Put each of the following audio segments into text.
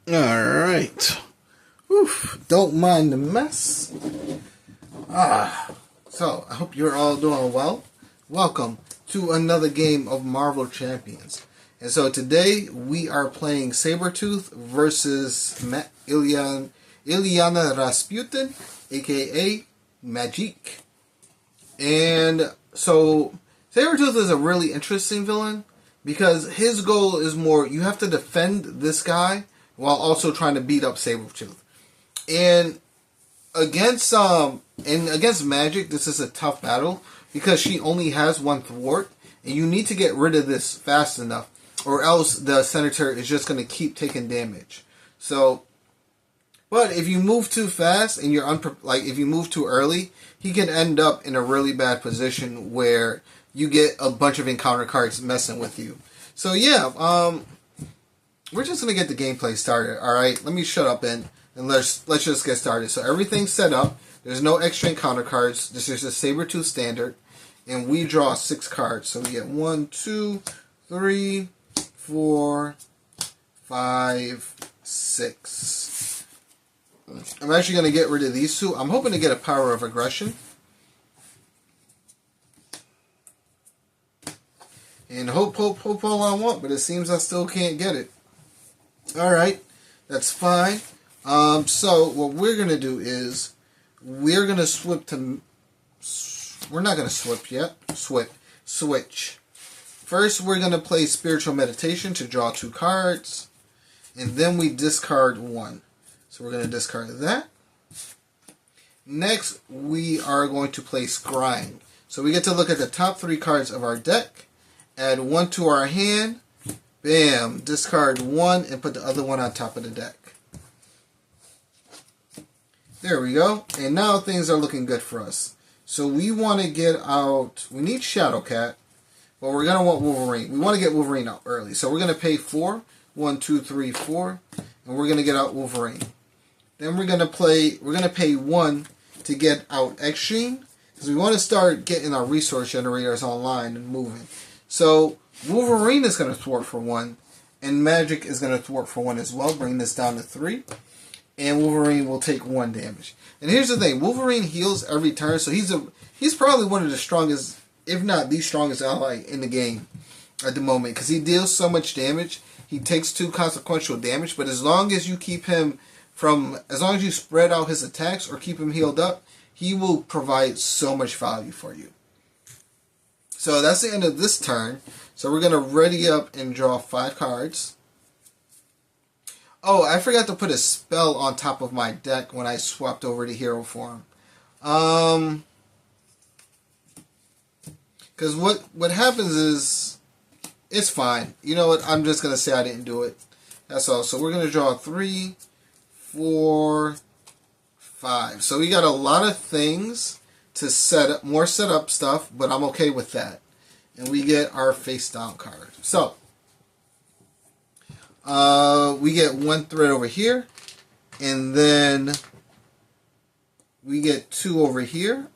Alright. Don't mind the mess. So, I hope you're all doing well. Welcome to another game of Marvel Champions. And so today we are playing Sabertooth versus Ilyana Rasputin, aka Magik. And so Sabertooth is a really interesting villain because his goal is more, you have to defend this guy while also trying to beat up Sabertooth. And against Magik, this is a tough battle because she only has one thwart, and you need to get rid of this fast enough, or else the Senator is just going to keep taking damage. So, but if you move too fast and you're if you move too early, he can end up in a really bad position where you get a bunch of encounter cards messing with you. So yeah, we're just gonna get the gameplay started. All right, let me shut up and let's just get started. So everything's set up. There's no extra encounter cards. This is a Sabertooth standard, and we draw 6 cards. So we get 1, 2, 3, 4, 5, 6. I'm actually going to get rid of these 2. I'm hoping to get a Power of Aggression. And hope all I want, but it seems I still can't get it. Alright, that's fine. So what we're going to do is, we're going to we're not going to switch yet. Switch. First, we're going to play Spiritual Meditation to draw 2 cards. And then we discard 1. So we're going to discard that. Next, we are going to play Scrying. So we get to look at the top 3 cards of our deck. Add 1 to our hand. Bam. Discard 1 and put the other one on top of the deck. There we go. And now things are looking good for us. So we want to get out, we need Shadowcat, but we're going to want Wolverine. We want to get Wolverine out early. So we're going to pay 4. 1, 2, 3, 4. And we're going to get out Wolverine. Then we're going to pay 1 to get out Extreme, because we want to start getting our resource generators online and moving. So Wolverine is going to thwart for 1, and Magik is going to thwart for 1 as well, bring this down to 3. And Wolverine will take 1 damage. And here's the thing, Wolverine heals every turn, so he's probably one of the strongest, if not the strongest ally in the game at the moment, because he deals so much damage. He takes 2 consequential damage, but as long as you keep him as long as you spread out his attacks or keep him healed up, he will provide so much value for you. So that's the end of this turn. So we're going to ready up and draw 5 cards. Oh, I forgot to put a spell on top of my deck when I swapped over to hero form. Because what happens is, it's fine. You know what? I'm just going to say I didn't do it. That's all. So we're going to draw 3, 4, 5. So we got a lot of things to set up, more setup stuff, but I'm okay with that. And we get our face down card. So we get 1 thread over here, and then we get 2 over here.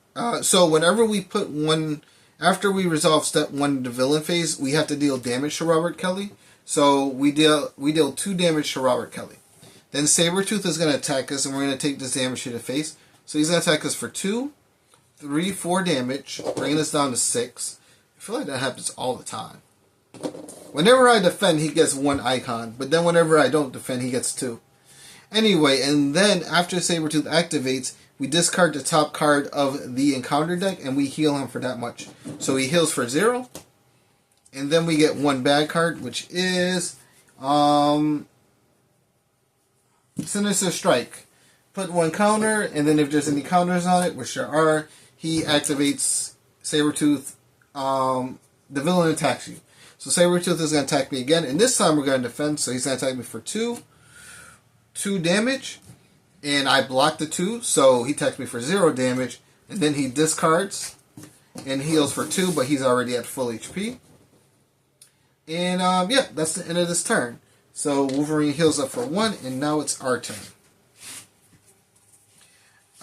So whenever we put 1, after we resolve step 1 in the villain phase, we have to deal damage to Robert Kelly. So we deal 2 damage to Robert Kelly. Then Sabertooth is going to attack us, and we're going to take this damage to the face. So he's going to attack us for 2, 3, 4 damage, bringing us down to 6. I feel like that happens all the time. Whenever I defend, he gets 1 icon, but then whenever I don't defend, he gets 2. Anyway, and then after Sabertooth activates, we discard the top card of the encounter deck, and we heal him for that much. So he heals for 0, and then we get 1 bad card, which is Sinister Strike. Put 1 counter, and then if there's any counters on it, which there are, he activates Sabertooth. The villain attacks you. So Sabertooth is going to attack me again, and this time we're going to defend, so he's going to attack me for 2 damage, and I block the 2, so he attacks me for 0 damage, and then he discards and heals for 2, but he's already at full HP. And yeah, that's the end of this turn. So Wolverine heals up for 1, and now it's our turn.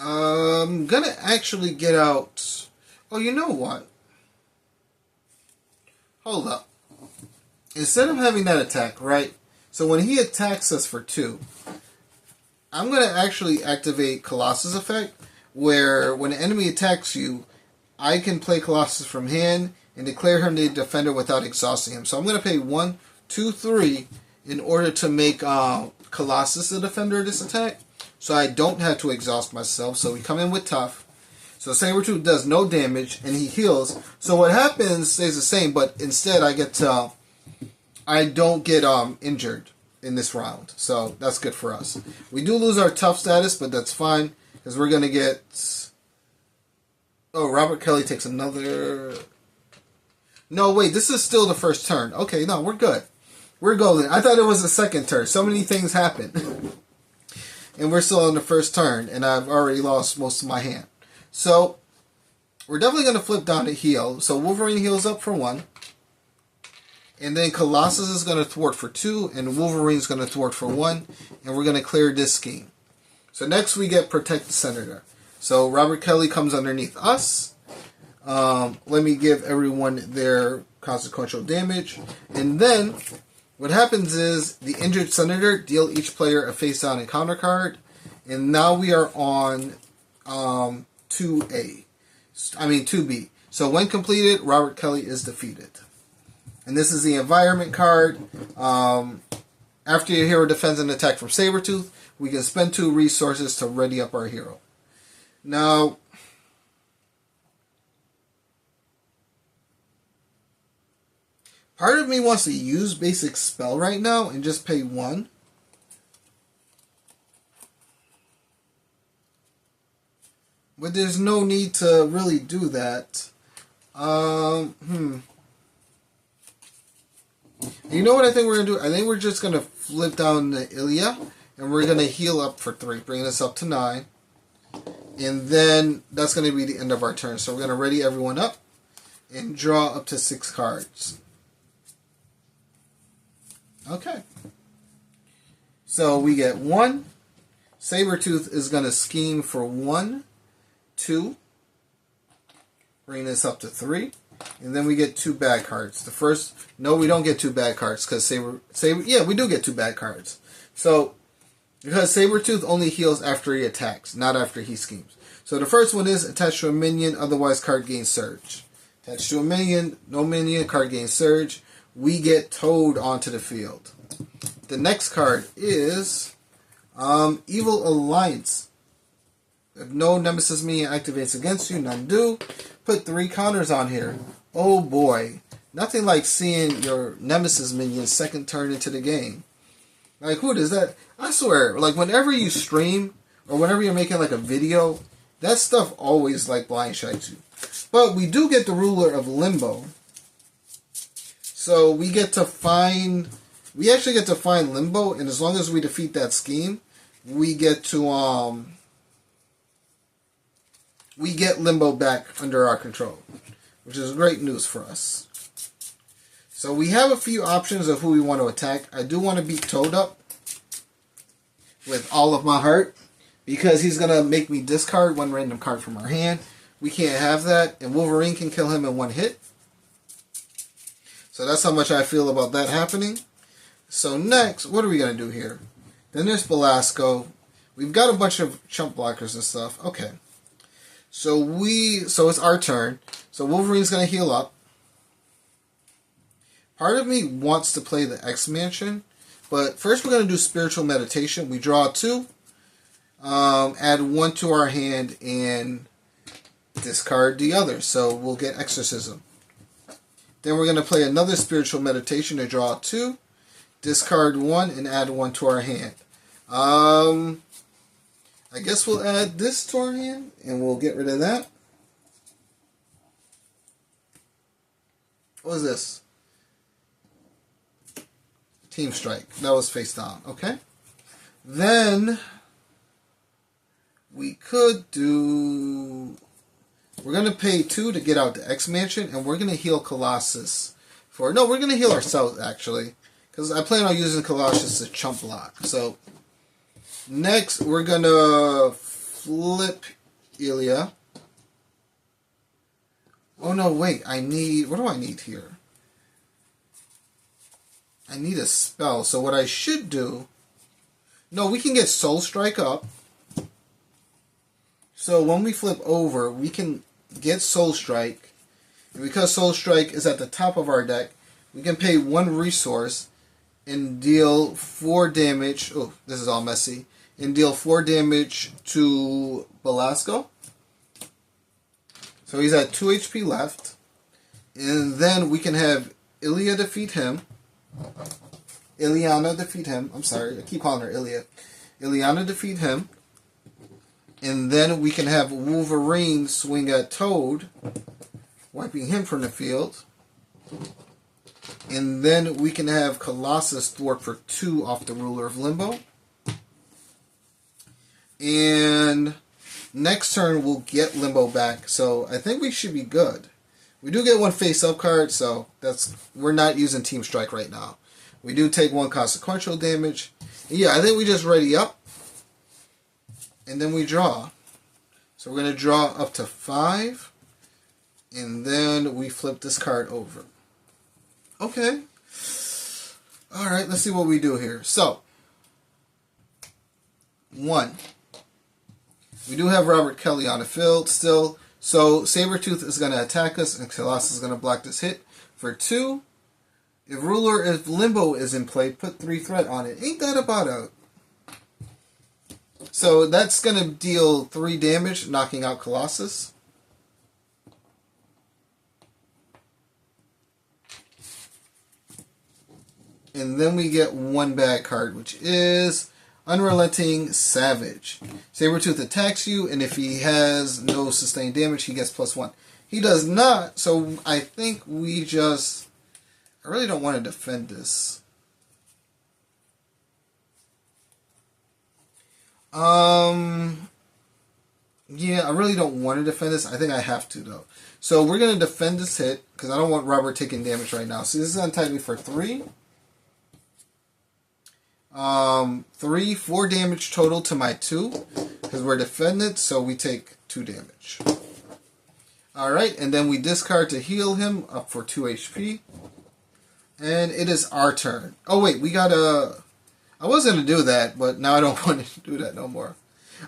I'm going to actually get out... Oh, you know what? Hold up. Instead of having that attack, right? So when he attacks us for 2, I'm going to actually activate Colossus effect, where when an enemy attacks you, I can play Colossus from hand and declare him the defender without exhausting him. So I'm going to pay 1, 2, 3 in order to make Colossus the defender of this attack, so I don't have to exhaust myself. So we come in with tough. So Sabertooth does no damage and he heals. So what happens stays the same, but instead I don't get injured in this round. So that's good for us. We do lose our tough status, but that's fine because we're gonna get. Oh, Robert Kelly takes another. No, wait, this is still the first turn. Okay, no, we're good. We're golden. I thought it was the second turn. So many things happen. And we're still on the first turn, and I've already lost most of my hand. So, we're definitely going to flip down to heal. So, Wolverine heals up for 1. And then Colossus is going to thwart for 2, and Wolverine's going to thwart for 1. And we're going to clear this scheme. So, next we get Protect the Senator. So, Robert Kelly comes underneath us. Let me give everyone their consequential damage. And then, what happens is, the injured Senator deal each player a face-down encounter card. And now we are on 2B. So when completed, Robert Kelly is defeated. And this is the environment card. After your hero defends an attack from Sabertooth, we can spend 2 resources to ready up our hero. Now, part of me wants to use basic spell right now and just pay 1. But there's no need to really do that. You know what I think we're going to do? I think we're just going to flip down to Ilya. And we're going to heal up for 3. Bringing us up to 9. And then that's going to be the end of our turn. So we're going to ready everyone up. And draw up to 6 cards. Okay. So we get 1. Sabertooth is going to scheme for 1. 2, bring this up to 3, and then we get 2 bad cards. The first, no, we don't get 2 bad cards because yeah, we do get 2 bad cards. So, because Sabertooth only heals after he attacks, not after he schemes. So the first one is attached to a minion, otherwise card gains surge. Attached to a minion, no minion, card gains surge. We get towed onto the field. The next card is Evil Alliance. If no Nemesis minion activates against you, none do. Put 3 counters on here. Oh boy. Nothing like seeing your Nemesis minion second turn into the game. Like, who does that? I swear, like, whenever you stream, or whenever you're making, like, a video, that stuff always, like, blindsides you. But we do get the ruler of Limbo. So we get to find... We actually get to find Limbo, and as long as we defeat that scheme, we get to, we get Limbo back under our control, which is great news for us. So we have a few options of who we want to attack. I do want to beat Toad up with all of my heart, because he's going to make me discard 1 random card from our hand. We can't have that, and Wolverine can kill him in 1 hit. So that's how much I feel about that happening. So next, what are we going to do here? Then there's Belasco. We've got a bunch of chump blockers and stuff. Okay. So it's our turn. So Wolverine's going to heal up. Part of me wants to play the X Mansion, but first we're going to do Spiritual Meditation. We draw 2, add 1 to our hand, and discard the other. So we'll get Exorcism. Then we're going to play another Spiritual Meditation to draw 2, discard 1, and add 1 to our hand. I guess we'll add this to our hand, and we'll get rid of that. What is this? Team Strike. That was face down. Okay. Then we could do... We're going to pay 2 to get out the X Mansion, and we're going to heal Colossus. We're going to heal ourselves, actually, because I plan on using Colossus to chump block. So... Next, we're going to flip Ilya. Oh, no, wait. What do I need here? I need a spell. So what I should do... No, we can get Soul Strike up. So when we flip over, we can get Soul Strike. And because Soul Strike is at the top of our deck, we can pay 1 resource and deal 4 damage. Oh, this is all messy. And deal 4 damage to Belasco. So he's at 2 HP left. And then we can have Ilya defeat him. Ilyana defeat him. I'm sorry, I keep calling her Ilya. Ilyana defeat him. And then we can have Wolverine swing at Toad, wiping him from the field. And then we can have Colossus thwart for 2 off the Ruler of Limbo. And next turn we'll get Limbo back, so I think we should be good. We do get 1 face-up card, so we're not using Team Strike right now. We do take 1 consequential damage. And yeah, I think we just ready up. And then we draw. So we're going to draw up to 5. And then we flip this card over. Okay. Alright, let's see what we do here. So, 1. We do have Robert Kelly on the field still. So, Sabertooth is going to attack us, and Colossus is going to block this hit. For 2, if Limbo is in play, put 3 threat on it. Ain't that about it? So, that's going to deal 3 damage, knocking out Colossus. And then we get 1 bad card, which is Unrelenting Savage. Sabertooth attacks you, and if he has no sustained damage, he gets +1. He does not, so I think we just... I really don't want to defend this. Yeah, I really don't want to defend this. I think I have to, though. So we're going to defend this hit, because I don't want Robert taking damage right now. So this is going to attack me for 3. 4 damage total to my 2, because we're defended, so we take 2 damage. Alright, and then we discard to heal him, up for 2 HP. And it is our turn. Oh wait, we gotta... I was going to do that, but now I don't want to do that no more.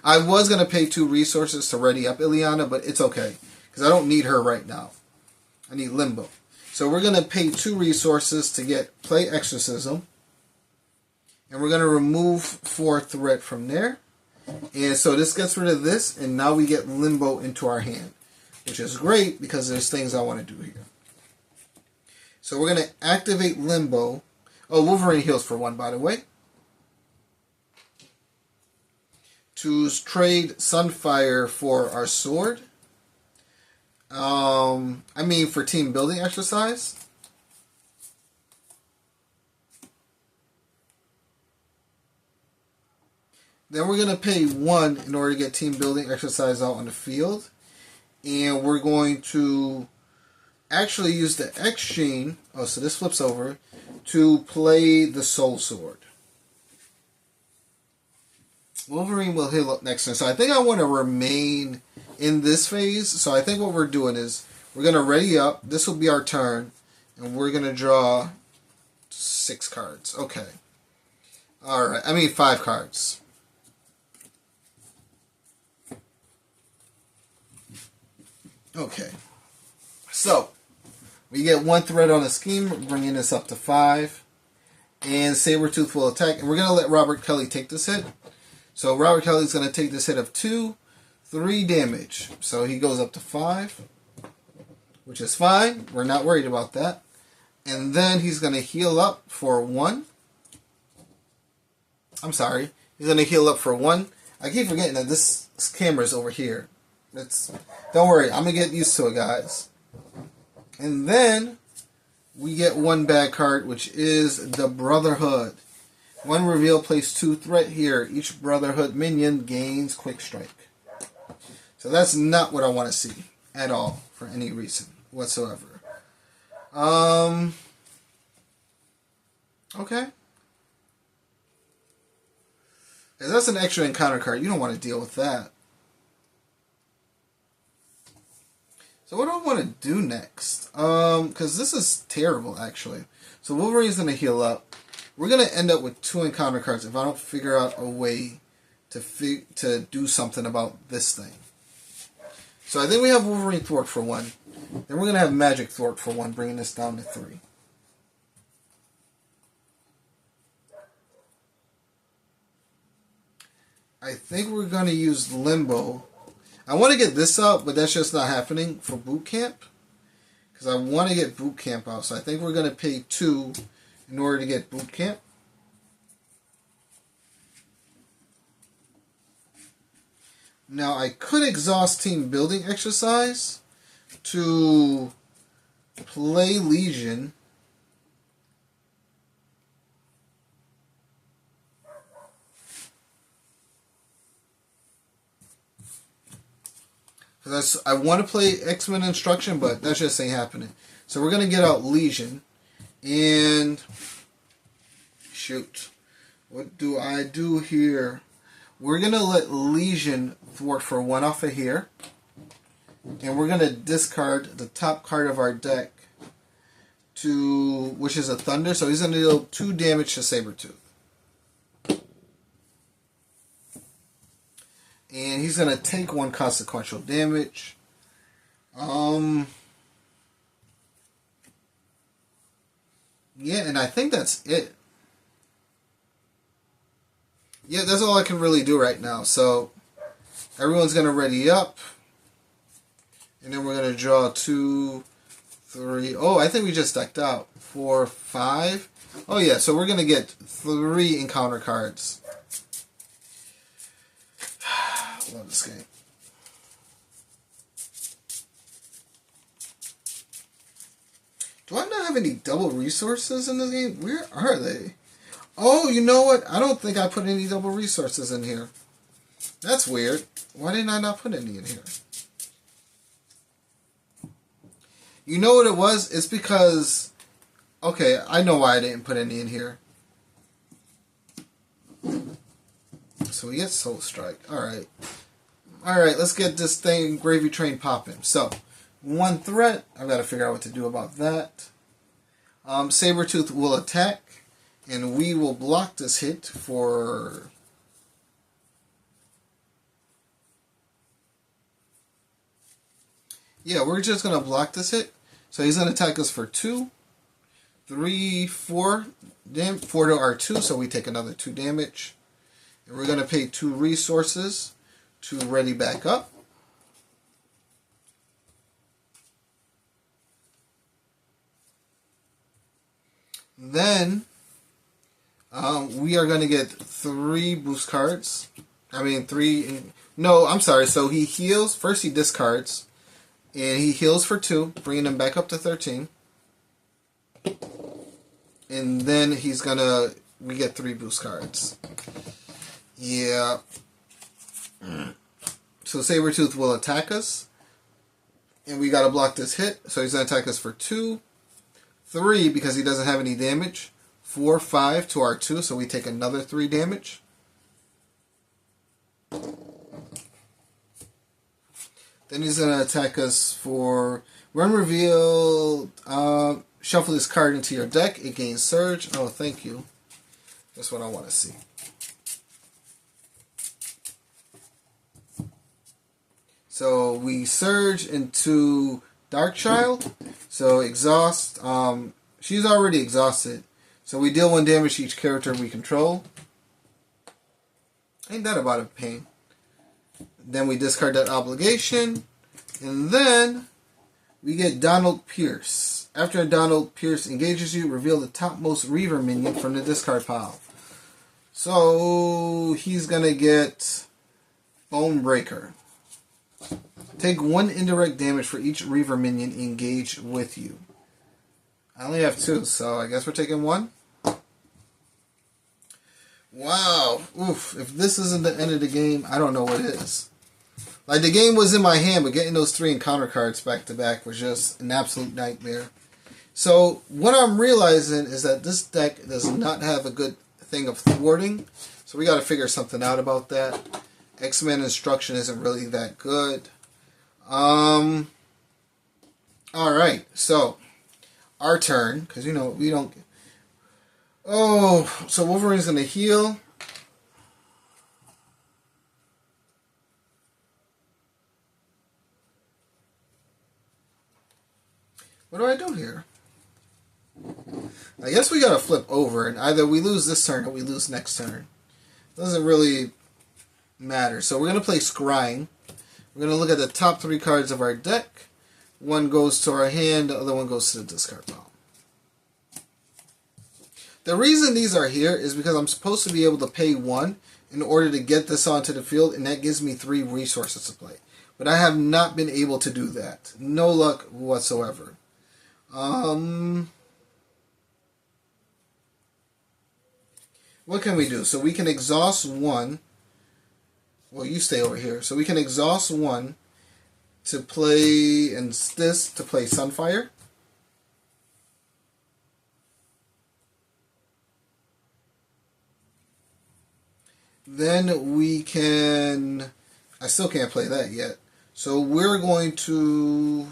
I was going to pay 2 resources to ready up Ilyana, but it's okay, because I don't need her right now. I need Limbo. So we're going to pay 2 resources to play Exorcism. And we're going to remove 4 threat from there. And so this gets rid of this, and now we get Limbo into our hand. Which is great, because there's things I want to do here. So we're going to activate Limbo. Oh, Wolverine heals for 1, by the way. To trade Sunfire for our sword. For team building exercise. Then we're going to pay 1 in order to get team building exercise out on the field. And we're going to actually use the exchange, so this flips over, to play the Soul Sword. Wolverine will heal up next turn. So I think I want to remain in this phase. So I think what we're doing is we're going to ready up. This will be our turn. And we're going to draw 6 cards. Okay. Alright. 5 cards. Okay. So, we get 1 threat on a scheme, bringing this up to 5. And Sabertooth will attack. And we're going to let Robert Kelly take this hit. So Robert Kelly's going to take this hit of 2, 3 damage. So he goes up to 5, which is fine. We're not worried about that. And then he's going to heal up for 1. I'm sorry. He's going to heal up for 1. I keep forgetting that this camera is over here. Don't worry. I'm going to get used to it, guys. And then we get 1 bad card, which is the Brotherhood. 1 reveal, place 2 threat here. Each Brotherhood minion gains Quick Strike. So that's not what I want to see at all for any reason whatsoever. Okay. If that's an extra encounter card, you don't want to deal with that. So what do I want to do next? Because this is terrible, actually. So Wolverine's going to heal up. We're going to end up with 2 encounter cards if I don't figure out a way to do something about this thing. So I think we have Wolverine Thwart for 1. Then we're going to have Magik Thwart for 1, bringing this down to 3. I think we're going to use Limbo. I want to get this out, but that's just not happening for Boot Camp. Because I want to get Boot Camp out. So I think we're going to pay 2 in order to get Boot Camp. Now I could exhaust Team Building Exercise to play Legion. Because I want to play X-Men Instruction, but that just ain't happening. So we're going to get out Legion. And shoot. What do I do here? We're going to let Legion thwart for 1 off of here. And we're going to discard the top card of our deck, which is a Thunder. So he's going to deal 2 damage to Sabertooth. And he's going to take 1 consequential damage. Yeah, and I think that's it. Yeah, that's all I can really do right now. So everyone's going to ready up. And then we're going to draw 2, 3. Oh, I think we just decked out. 4, 5. Oh, yeah, so we're going to get 3 encounter cards. Love this game. Do I not have any double resources in this game? Where are they? Oh, you know what? I don't think I put any double resources in here. That's weird. Why didn't I not put any in here? You know what it was? It's because... Okay, I know why I didn't put any in here. So we get Soul Strike. Alright. Alright, let's get this thing, Gravy Train, popping. So, 1 threat. I've got to figure out what to do about that. Sabertooth will attack. And we will block this hit for... Yeah, we're just going to block this hit. So he's going to attack us for 2, 3, 4. 4 to our 2, so we take another 2 damage. And we're going to pay 2 resources to ready back up. Then we are going to get 3 boost cards. I mean 3... No, I'm sorry. So he heals. First he discards. And he heals for 2, bringing him back up to 13. And then he's going to... We get 3 boost cards. Yeah. So Sabertooth will attack us. And we got to block this hit. So he's going to attack us for 2. 3 because he doesn't have any damage. 4, 5 to our 2. So we take another 3 damage. Then he's going to attack us for... When revealed, shuffle this card into your deck. It gains Surge. Oh, thank you. That's what I want to see. So we Surge into Darkchild. So exhaust. She's already exhausted. So we deal 1 damage to each character we control. Ain't that about a pain? Then we discard that obligation. And then we get Donald Pierce. After Donald Pierce engages you, reveal the topmost Reaver minion from the discard pile. So he's going to get Bone Breaker. Take 1 indirect damage for each Reaver minion engaged with you. I only have 2, so I guess we're taking 1. Wow. Oof. If this isn't the end of the game, I don't know what is. Like, the game was in my hand, but getting those 3 encounter cards back to back was just an absolute nightmare. So, what I'm realizing is that this deck does not have a good thing of thwarting. So, we got to figure something out about that. X-Men Instruction isn't really that good. Alright, so our turn, because you know, we don't. Oh, so Wolverine's going to heal. What do I do here? I guess we gotta flip over, and either we lose this turn or we lose next turn. Doesn't really matter. So we're gonna play Scrying. We're gonna look at the top 3 cards of our deck. One goes to our hand, the other one goes to the discard pile. The reason these are here is because I'm supposed to be able to pay 1 in order to get this onto the field, and that gives me 3 resources to play. But I have not been able to do that. No luck whatsoever. What can we do? So we can exhaust 1. Well, you stay over here. So we can exhaust 1 to play, and this to play Sunfire. Then we can... I still can't play that yet. So we're going to...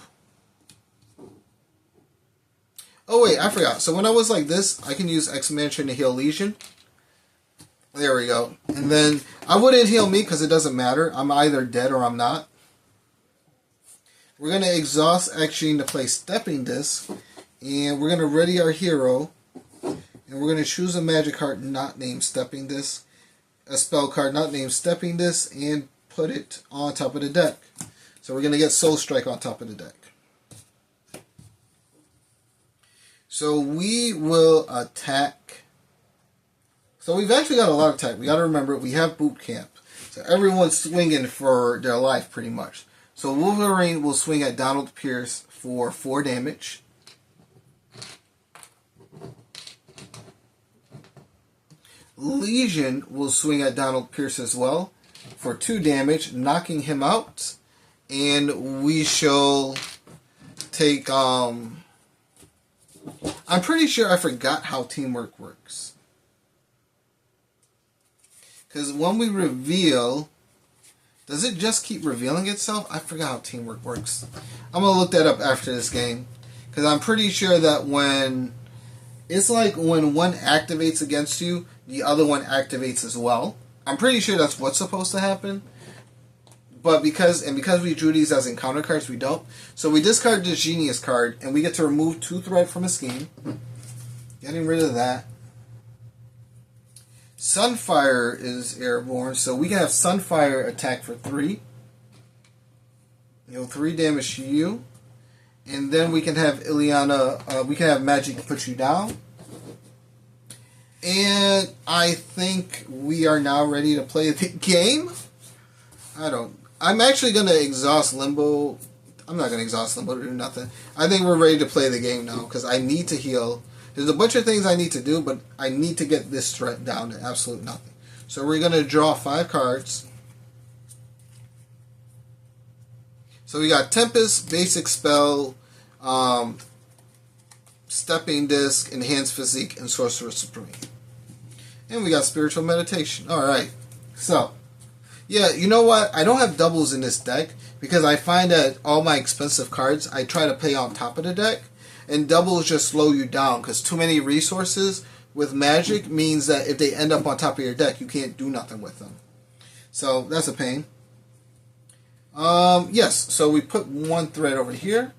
Oh wait, I forgot. So when I was like this, I can use X-Mansion to heal Legion. There we go. And then I wouldn't heal me because it doesn't matter. I'm either dead or I'm not. We're going to exhaust X-Gene to play Stepping Disc. And we're going to ready our hero. And we're going to choose a magic card not named Stepping Disc. A spell card not named Stepping Disc. And put it on top of the deck. So we're going to get Soul Strike on top of the deck. So we will attack. So we've actually got a lot of attack. We got to remember, we have boot camp. So everyone's swinging for their life pretty much. So Wolverine will swing at Donald Pierce for 4 damage. Legion will swing at Donald Pierce as well for 2 damage, knocking him out. And we shall take... I'm pretty sure I forgot how teamwork works. Because when we reveal, does it just keep revealing itself? I forgot how teamwork works. I'm going to look that up after this game. Because I'm pretty sure that when... It's like when one activates against you, the other one activates as well. I'm pretty sure that's what's supposed to happen. But because we drew these as encounter cards, we don't. So we discard this Genius card, and we get to remove 2 threat from a scheme. Getting rid of that. Sunfire is airborne, so we can have Sunfire attack for 3. 3 damage to you. And then we can have Ileana, we can have Magik put you down. And I think we are now ready to play the game. I'm actually going to exhaust Limbo. I'm not going to exhaust Limbo to do nothing. I think we're ready to play the game now because I need to heal. There's a bunch of things I need to do, but I need to get this threat down to absolute nothing. So we're going to draw 5 cards. So we got Tempest, Basic Spell, Stepping Disc, Enhanced Physique, and Sorcerer Supreme. And we got Spiritual Meditation. Alright, so... Yeah, you know what? I don't have doubles in this deck because I find that all my expensive cards I try to play on top of the deck, and doubles just slow you down because too many resources with Magic means that if they end up on top of your deck, you can't do nothing with them. So that's a pain. Yes, so we put 1 thread over here.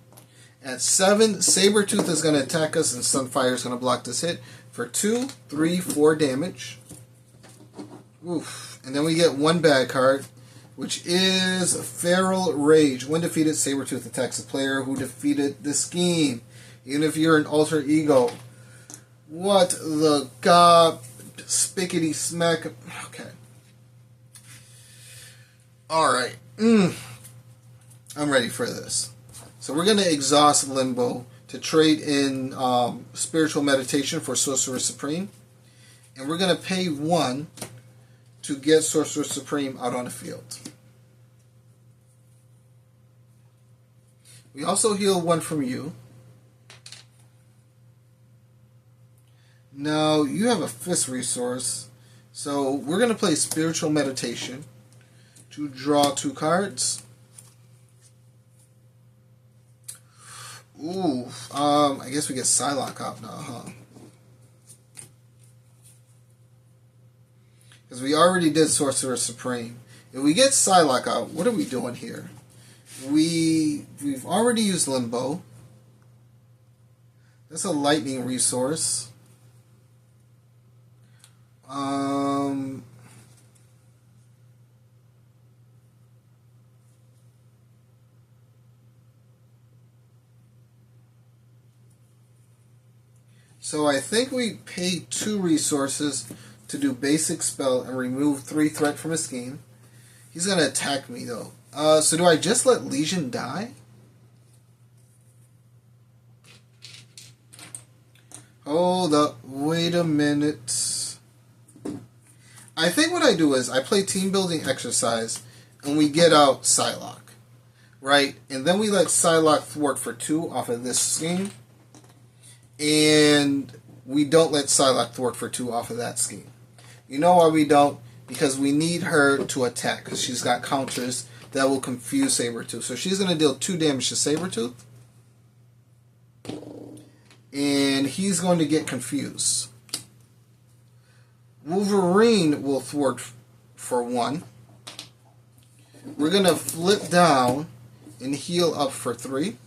At 7, Sabertooth is going to attack us and Sunfire is going to block this hit for 2, 3, 4 damage. Oof. And then we get 1 bad card, which is Feral Rage. When defeated, Sabertooth attacks the player who defeated the scheme. Even if you're an alter ego. What the god? Spickety smack. Okay. Alright. I'm ready for this. So we're going to exhaust Limbo to trade in Spiritual Meditation for Sorcerer Supreme. And we're going to pay 1 to get Sorcerer Supreme out on the field. We also heal 1 from you. Now, you have a Fist resource, so we're going to play Spiritual Meditation to draw 2 cards. Ooh, I guess we get Psylocke out now, huh? Because we already did Sorcerer Supreme. If we get Psylocke out, what are we doing here? We've already used Limbo. That's a lightning resource. So I think we pay 2 resources to do basic spell and remove 3 threat from his game. He's gonna attack me though. So do I just let Legion die? Hold up, wait a minute. I think what I do is I play team building exercise and we get out Psylocke, right? And then we let Psylocke thwart for 2 off of this scheme. And we don't let Psylocke thwart for 2 off of that scheme. You know why we don't? Because we need her to attack, because she's got counters that will confuse Sabertooth. So she's going to deal 2 damage to Sabertooth. And he's going to get confused. Wolverine will thwart for 1. We're going to flip down and heal up for 3.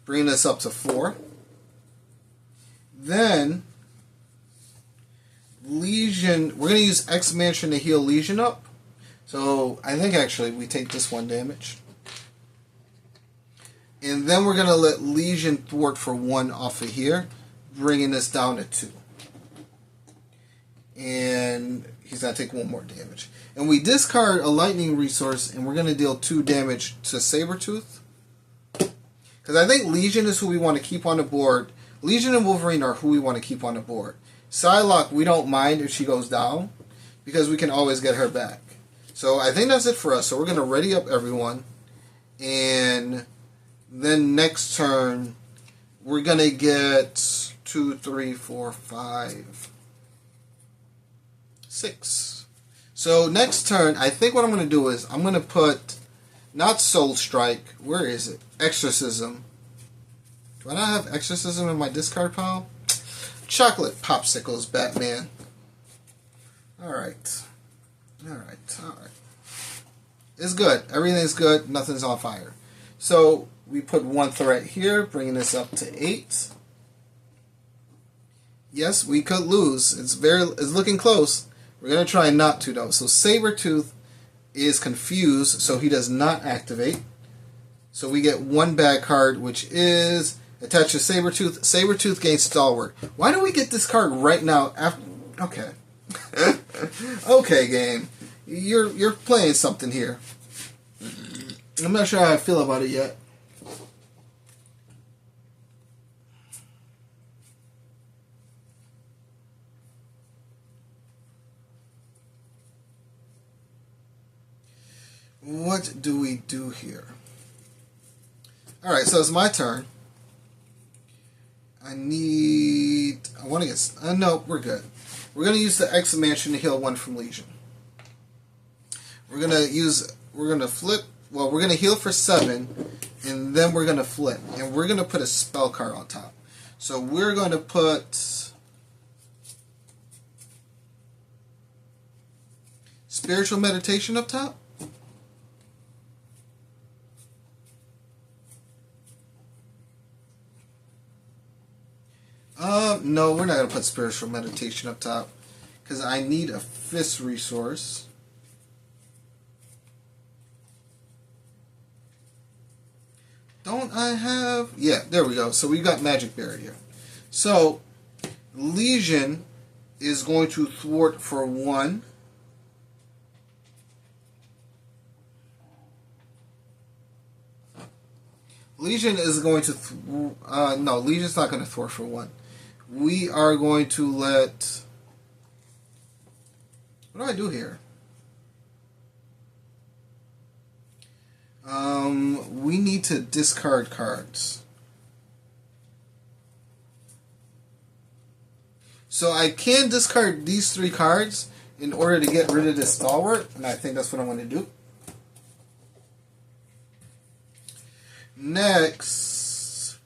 Bringing us up to 4. Then, Legion, we're going to use X-Mansion to heal Legion up. So, I think actually we take this 1 damage. And then we're going to let Legion thwart for 1 off of here, bringing us down to 2. And he's going to take 1 more damage. And we discard a lightning resource, and we're going to deal 2 damage to Sabertooth. Because I think Legion is who we want to keep on the board. Legion and Wolverine are who we want to keep on the board. Psylocke, we don't mind if she goes down, because we can always get her back. So I think that's it for us. So we're going to ready up everyone. And then next turn, we're going to get 2, 3, 4, 5, 6. So next turn, I think what I'm going to do is I'm going to put, not Soul Strike, where is it? Exorcism. Do I not have Exorcism in my discard pile? Chocolate Popsicles, Batman. Alright. Alright. It's good. Everything's good. Nothing's on fire. So, we put 1 threat here, bringing this up to 8. Yes, we could lose. It's looking close. We're going to try not to, though. So, Sabertooth is confused, so he does not activate. So, we get 1 bad card, which is attached to Sabertooth. Sabertooth gains Stalwart. Why do we get this card right now? Okay. Okay, game. You're playing something here. I'm not sure how I feel about it yet. What do we do here? Alright, so it's my turn. I want to get... no, we're good. We're going to use the X-Mansion to heal 1 from Legion. We're going to flip... Well, we're going to heal for 7, and then we're going to flip. And we're going to put a spell card on top. So we're going to put... Spiritual Meditation up top. No, we're not going to put Spiritual Meditation up top. Because I need a Fist resource. Don't I have... Yeah, there we go. So we got Magic Barrier. So, Legion is going to thwart for 1. Legion is going to... no, Legion's not going to thwart for 1. We are going to let... What do I do here? We need to discard cards. So I can discard these 3 cards in order to get rid of this Stalwart, and I think that's what I'm going to do. Next,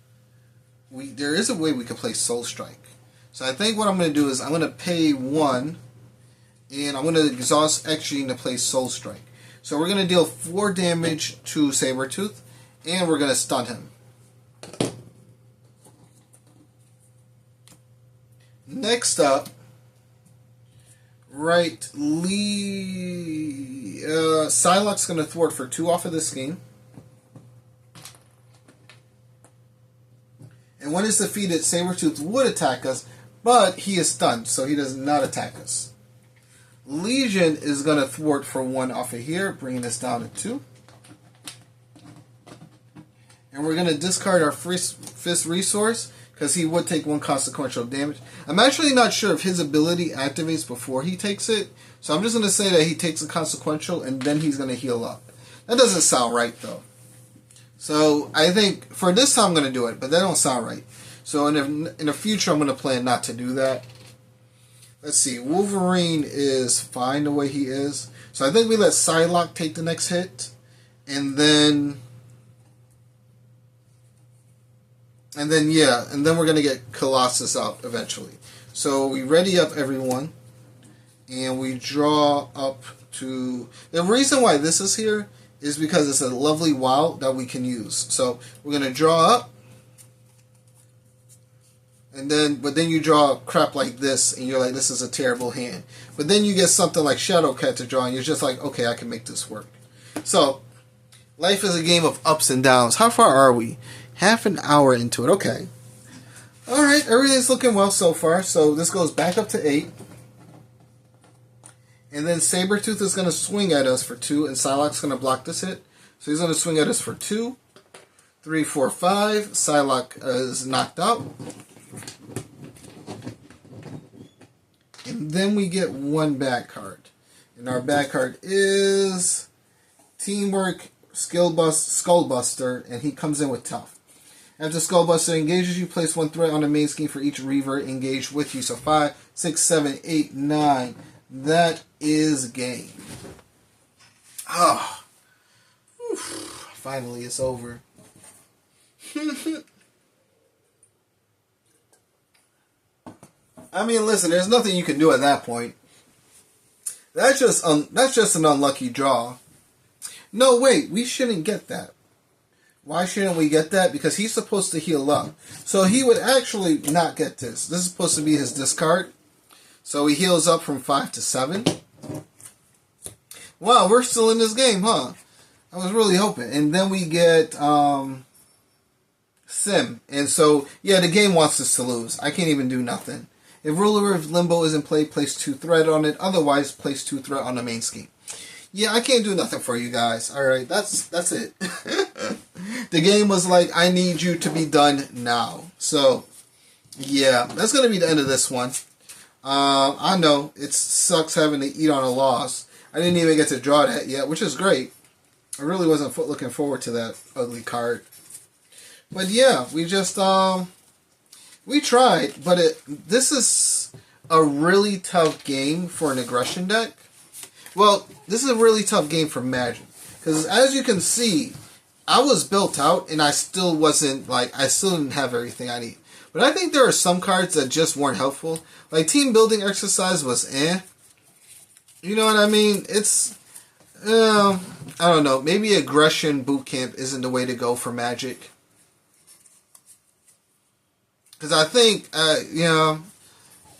there is a way we could play Soul Strike. So I think what I'm going to do is I'm going to pay 1, and I'm going to exhaust X Gene to play Soul Strike. So we're going to deal 4 damage to Sabertooth, and we're going to stun him. Next up, right, Psylocke's going to thwart for 2 off of this game. And when it's defeated, Sabertooth would attack us, but he is stunned, so he does not attack us. Legion is going to thwart for 1 off of here, bringing this down to 2. And we're going to discard our Fist resource, because he would take 1 consequential damage. I'm actually not sure if his ability activates before he takes it, so I'm just going to say that he takes a consequential, and then he's going to heal up. That doesn't sound right, though. So I think for this time I'm going to do it, but that don't sound right. So in the future I'm going to plan not to do that. Let's see. Wolverine is fine the way he is. So I think we let Psylocke take the next hit, and then we're going to get Colossus out eventually. So we ready up everyone, and we draw up to... The reason why this is here is because it's a lovely WoW that we can use. So we're going to draw up, but then you draw crap like this, and you're like, this is a terrible hand. But then you get something like Shadowcat to draw, and you're just like, okay, I can make this work. So, life is a game of ups and downs. How far are we? Half an hour into it. Okay. Alright, everything's looking well so far. So this goes back up to 8. And then Sabertooth is going to swing at us for 2, and Psylocke's going to block this hit. So he's going to swing at us for 2. 3, 4, 5. Psylocke is knocked out. And then we get 1 bad card. And our bad card is Teamwork, Skullbuster, and he comes in with Tough. After Skullbuster engages you, place 1 threat on the main scheme for each revert engaged with you. So 5, 6, 7, 8, 9. That is game. Ah, oh. Finally it's over. I mean, listen, there's nothing you can do at that point. That's just an unlucky draw. No, wait, we shouldn't get that. Why shouldn't we get that? Because he's supposed to heal up. So he would actually not get this. This is supposed to be his discard. So he heals up from 5 to 7. Wow, we're still in this game, huh? I was really hoping. And then we get Sim. And so, yeah, the game wants us to lose. I can't even do nothing. If Ruler of Limbo is in play, place 2 threat on it. Otherwise, place 2 threat on the main scheme. Yeah, I can't do nothing for you guys. Alright, that's it. The game was like, I need you to be done now. So, yeah, that's going to be the end of this one. I know, it sucks having to eat on a loss. I didn't even get to draw that yet, which is great. I really wasn't looking forward to that ugly card. But yeah, we just, we tried, but this is a really tough game for an aggression deck. Well, this is a really tough game for Magik. Because as you can see, I was built out and I still wasn't, I still didn't have everything I need. But I think there are some cards that just weren't helpful. Like Team Building Exercise was eh. You know what I mean? It's, I don't know. Maybe Aggression Bootcamp isn't the way to go for Magik. Because I think,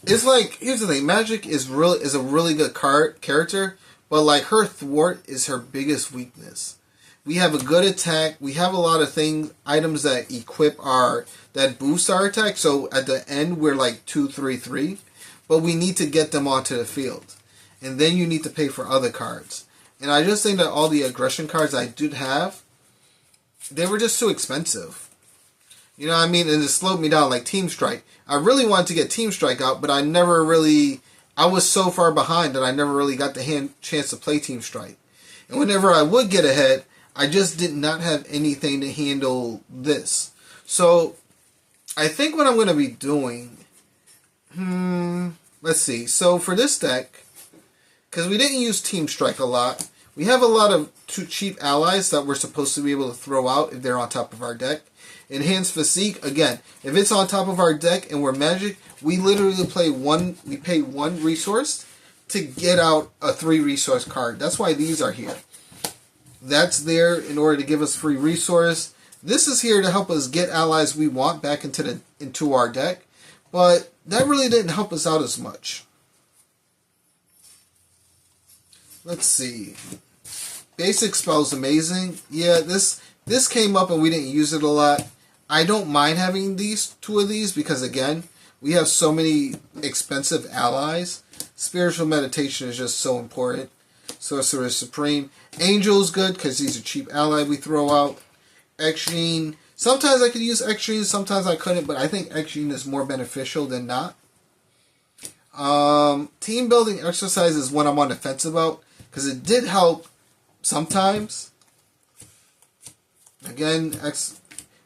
it's like, here's the thing. Magik is a really good character, but like her thwart is her biggest weakness. We have a good attack. We have a lot of items that equip that boost our attack. So at the end, we're like 2, 3, 3. But we need to get them onto the field. And then you need to pay for other cards. And I just think that all the aggression cards I did have, they were just too expensive. You know what I mean? And it slowed me down, like Team Strike. I really wanted to get Team Strike out, but I was so far behind that I never really got the chance to play Team Strike. And whenever I would get ahead, I just did not have anything to handle this. So, I think what I'm going to be doing, let's see. So, for this deck, because we didn't use Team Strike a lot, we have a lot of too cheap allies that we're supposed to be able to throw out if they're on top of our deck. Enhanced Physique, again, if it's on top of our deck and we're Magic, we literally we pay 1 resource to get out a 3 resource card. That's why these are here. That's there in order to give us free resource. This is here to help us get allies we want back into our deck, but that really didn't help us out as much. Let's see. Basic Spell's amazing. Yeah, this came up and we didn't use it a lot. I don't mind having 2 of these because, again, we have so many expensive allies. Spiritual Meditation is just so important. Sorcerer Supreme. Angel's good because he's a cheap ally we throw out. Extreme. Sometimes I could use Extreme, sometimes I couldn't, but I think Extreme is more beneficial than not. Team Building Exercise is what I'm on the fence about because it did help sometimes. Again,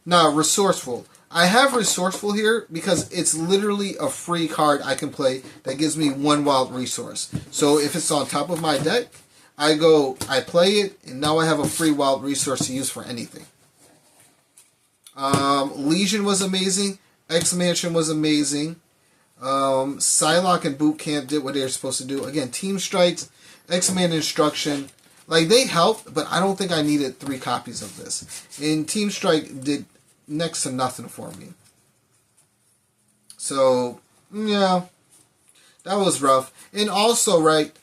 Resourceful. I have Resourceful here because it's literally a free card I can play that gives me 1 wild resource. So if it's on top of my deck, I play it, and now I have a free wild resource to use for anything. Legion was amazing. X-Mansion was amazing. Psylocke and Boot Camp did what they were supposed to do. Again, Team Strikes, X-Man Instruction. Like, they helped, but I don't think I needed 3 copies of this. And Team Strike did next to nothing for me. So, yeah. That was rough. And also, right,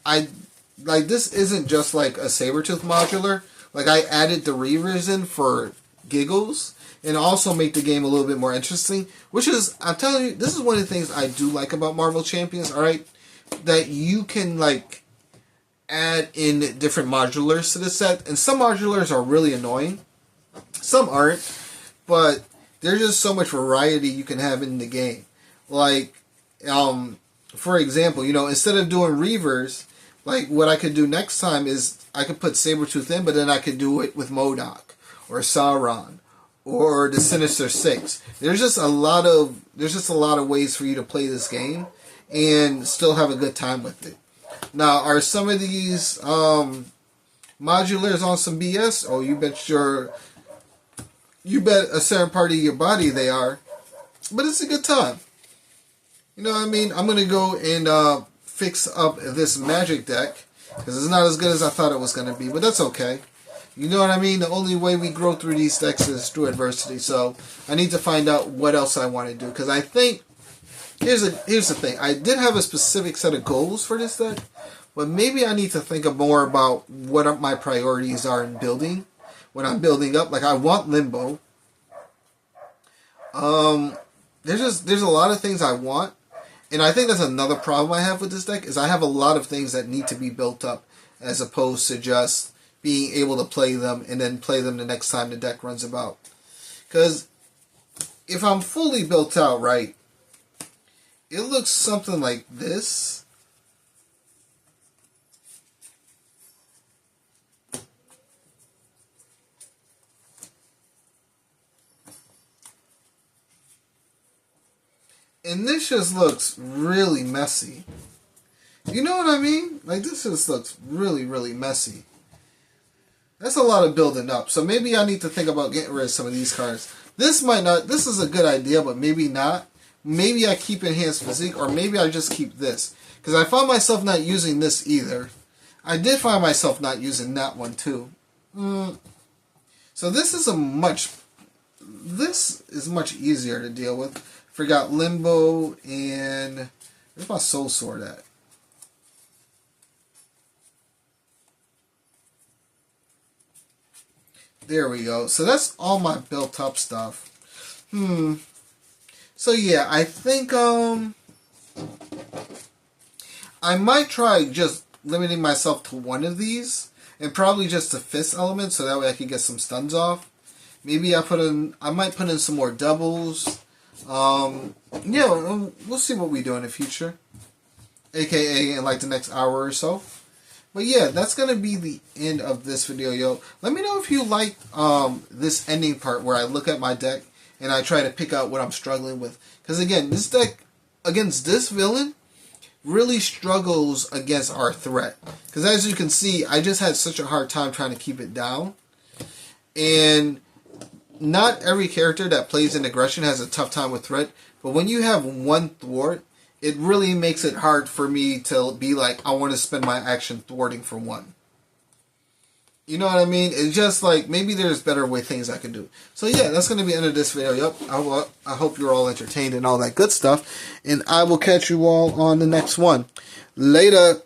this isn't just like a Sabertooth modular. Like, I added the Reavers in for giggles. And also make the game a little bit more interesting. Which is, I'm telling you, this is one of the things I do like about Marvel Champions, alright? That you can, like, add in different modulars to the set. And some modulars are really annoying. Some aren't. But there's just so much variety you can have in the game. Like, for example, instead of doing Reavers, like, what I could do next time is I could put Sabertooth in, but then I could do it with MODOK or Sauron or the Sinister Six. There's just a lot of ways for you to play this game and still have a good time with it. Now, are some of these modulars on some BS? Oh, you bet a certain part of your body they are. But it's a good time. You know what I mean? I'm going to go and fix up this Magic deck because it's not as good as I thought it was going to be, but that's okay. You know what I mean? The only way we grow through these decks is through adversity. So I need to find out what else I want to do. Because I think, here's the thing. I did have a specific set of goals for this deck. But maybe I need to think more about what my priorities are in building. When I'm building up. Like, I want Limbo. There's a lot of things I want. And I think that's another problem I have with this deck. Is I have a lot of things that need to be built up. As opposed to just being able to play them and then play them the next time the deck runs about. Because if I'm fully built out, right, it looks something like this. And this just looks really messy. You know what I mean? Like, this just looks really, really messy. That's a lot of building up. So maybe I need to think about getting rid of some of these cards. This is a good idea, but maybe not. Maybe I keep Enhanced Physique, or maybe I just keep this. Because I found myself not using this either. I did find myself not using that one too. So this is much easier to deal with. Forgot Limbo and where's my Soul Sword at? There we go. So that's all my built up stuff. So yeah, I think I might try just limiting myself to one of these, and probably just the fist element, so that way I can get some stuns off. Maybe I might put in some more doubles. Yeah, we'll see what we do in the future, aka in like the next hour or so. But yeah, that's going to be the end of this video, yo. Let me know if you like this ending part where I look at my deck and I try to pick out what I'm struggling with. Because again, this deck against this villain, really struggles against our threat. Because as you can see, I just had such a hard time trying to keep it down. And not every character that plays in aggression has a tough time with threat. But when you have one thwart, it really makes it hard for me to be like, I want to spend my action thwarting for one. You know what I mean? It's just like, maybe there's better things I can do. So yeah, that's going to be the end of this video. Yep, I hope you're all entertained and all that good stuff. And I will catch you all on the next one. Later.